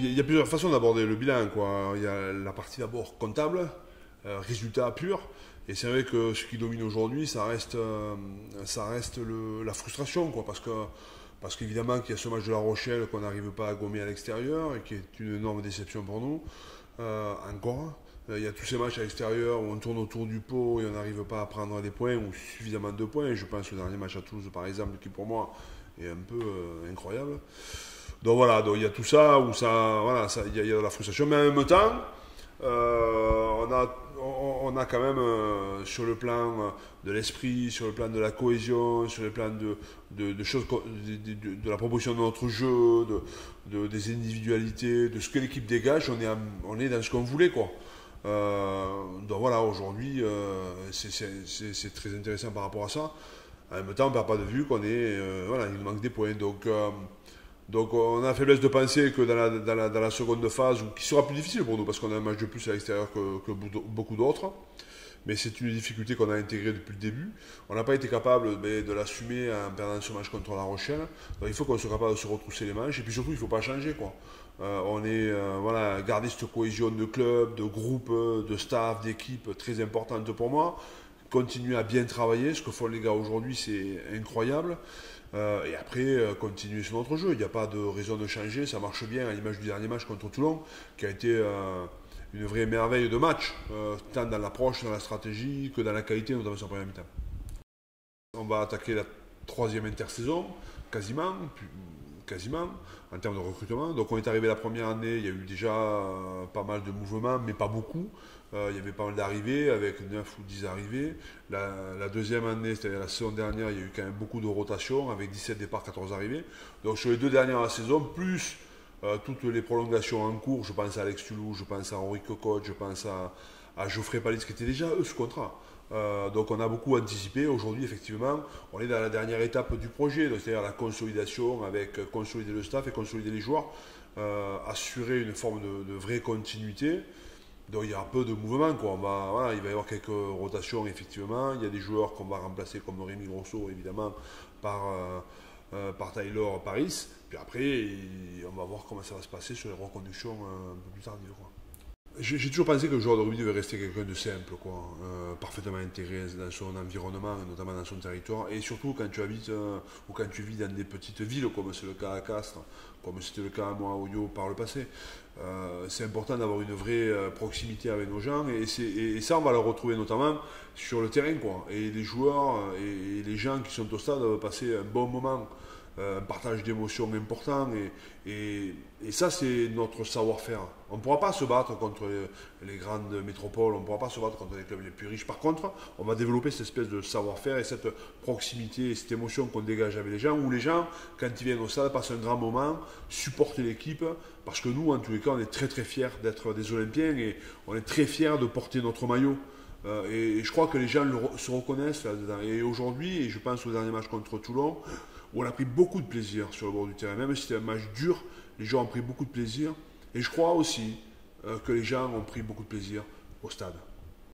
il y a plusieurs façons d'aborder le bilan, quoi. Il y a la partie d'abord comptable, résultat pur. Et c'est vrai que ce qui domine aujourd'hui, ça reste la frustration, quoi, parce qu'évidemment qu'il y a ce match de La Rochelle qu'on n'arrive pas à gommer à l'extérieur et qui est une énorme déception pour nous, encore. Il y a tous ces matchs à l'extérieur où on tourne autour du pot et on n'arrive pas à prendre des points ou suffisamment de points. Je pense au dernier match à Toulouse, par exemple, qui pour moi est un peu incroyable. Donc voilà, donc il y a tout ça où voilà, il y a de la frustration, mais en même temps, on a quand même sur le plan de l'esprit, sur le plan de la cohésion, sur le plan de choses, de la proposition de notre jeu, des individualités, de ce que l'équipe dégage, on est dans ce qu'on voulait, quoi. Donc voilà, aujourd'hui, c'est très intéressant par rapport à ça. En même temps, on ne perd pas de vue qu'on est, voilà, il nous manque des points. Donc on a la faiblesse de penser que dans la seconde phase, qui sera plus difficile pour nous, parce qu'on a un match de plus à l'extérieur que beaucoup d'autres, mais c'est une difficulté qu'on a intégrée depuis le début. On n'a pas été capable de l'assumer en perdant ce match contre La Rochelle. Donc il faut qu'on soit capable de se retrousser les manches, et puis surtout il ne faut pas changer, quoi. Voilà, garder cette cohésion de club, de groupe, de staff, d'équipe très importante pour moi. Continuer à bien travailler, ce que font les gars aujourd'hui, c'est incroyable. Et après, continuer sur notre jeu. Il n'y a pas de raison de changer, ça marche bien à l'image du dernier match contre Toulon, qui a été une vraie merveille de match, tant dans l'approche, dans la stratégie, que dans la qualité, notamment sur la première mi-temps. On va attaquer la troisième intersaison, quasiment, en termes de recrutement. Donc on est arrivé la première année, il y a eu déjà pas mal de mouvements, mais pas beaucoup. Il y avait pas mal d'arrivées, avec 9 ou 10 arrivées. La deuxième année, c'est-à-dire la saison dernière, il y a eu quand même beaucoup de rotations, avec 17 départs, 14 arrivées. Donc sur les deux dernières saisons, plus toutes les prolongations en cours, je pense à Alex Tulou, je pense à Henri Cocotte, je pense à Geoffrey Palis, qui était déjà eux sous contrat. Donc on a beaucoup anticipé. Aujourd'hui, effectivement, on est dans la dernière étape du projet, c'est-à-dire la consolidation, avec consolider le staff et consolider les joueurs, assurer une forme de vraie continuité. Donc il y a un peu de mouvement, quoi. Voilà, il va y avoir quelques rotations, effectivement. Il y a des joueurs qu'on va remplacer, comme Rémi Grosso, évidemment, par Taylor Paris. Puis après, on va voir comment ça va se passer sur les reconductions un peu plus tardives, quoi. J'ai toujours pensé que le joueur de rugby devait rester quelqu'un de simple, quoi, parfaitement intégré dans son environnement, notamment dans son territoire, et surtout quand tu habites ou quand tu vis dans des petites villes, comme c'est le cas à Castres, comme c'était le cas à moi à Oyo par le passé. C'est important d'avoir une vraie proximité avec nos gens, et ça on va le retrouver notamment sur le terrain, quoi. Et les joueurs et les gens qui sont au stade doivent passer un bon moment, un partage d'émotions important, et ça c'est notre savoir-faire. On ne pourra pas se battre contre les grandes métropoles, on ne pourra pas se battre contre les clubs les plus riches. Par contre, on va développer cette espèce de savoir-faire et cette proximité et cette émotion qu'on dégage avec les gens, où les gens, quand ils viennent au stade, passent un grand moment, supportent l'équipe, parce que nous, en tous les cas, on est très très fiers d'être des Olympiens, et on est très fiers de porter notre maillot. Et je crois que les gens se reconnaissent là-dedans. Et aujourd'hui, et je pense au dernier match contre Toulon, où on a pris beaucoup de plaisir sur le bord du terrain. Même si c'était un match dur, les gens ont pris beaucoup de plaisir. Et je crois aussi que les gens ont pris beaucoup de plaisir au stade.